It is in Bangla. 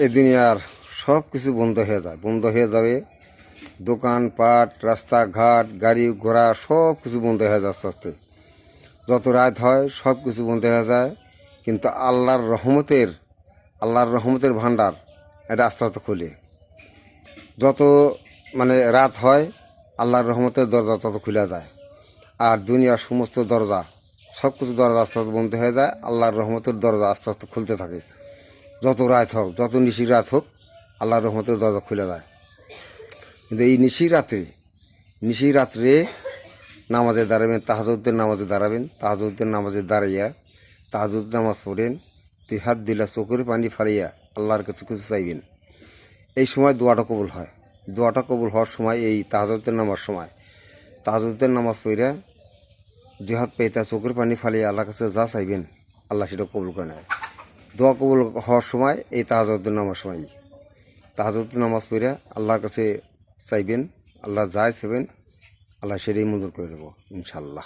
এই দুনিয়ার সব কিছু বন্ধ হয়ে যায়, বন্ধ হয়ে যাবে। দোকানপাট, রাস্তাঘাট, গাড়ি ঘোড়া সব কিছু বন্ধ হয়ে যায় আস্তে আস্তে। যত রাত হয় সব কিছু বন্ধ হয়ে যায়, কিন্তু আল্লাহর রহমতের ভাণ্ডার এটা আস্তে আস্তে খুলে। যত রাত হয় আল্লাহর রহমতের দরজা তত খুলে যায়। আর দুনিয়ার সমস্ত দরজা, সব কিছু দরজা আস্তে আস্তে বন্ধ হয়ে যায়, আল্লাহর রহমতের দরজা আস্তে আস্তে খুলতে থাকে। যত রাত হোক, যত নিশির রাত হোক, আল্লাহর রহমতের দরজা খুলে যায়। কিন্তু এই নিশি রাত্রে নামাজে দাঁড়াবেন, তাহাজ্জুদের নামাজে দাঁড়াবেন। তাহাজ্জুদের নামাজে দাঁড়াইয়া তাহাজ্জুদ নামাজ পড়েন, 2 হাত দিলা চোখের পানি ফালিয়া আল্লাহর কাছে কিছু চাইবেন। এই সময় দোয়াটা কবুল হয়। দোয়াটা কবুল হওয়ার সময় এই তাহাজ্জুদের নামাজ সময় তাহাজ্জুদের নামাজ পড়িয়া 2 হাত পেতে চোখের পানি ফালিয়া আল্লাহর কাছে যা চাইবেন আল্লাহ সেটা কবুল করে নেয়। দোয়া কবুল হওয়ার সময় এই তাহাজ্জুদের নামাজ সময় তাহাজ্জুদের নামাজ পড়িয়া আল্লাহর কাছে চাইবেন, আল্লাহ যা চাইবেন আল্লাহ সেটাই মঞ্জুর করে দেবো ইনশাআল্লাহ।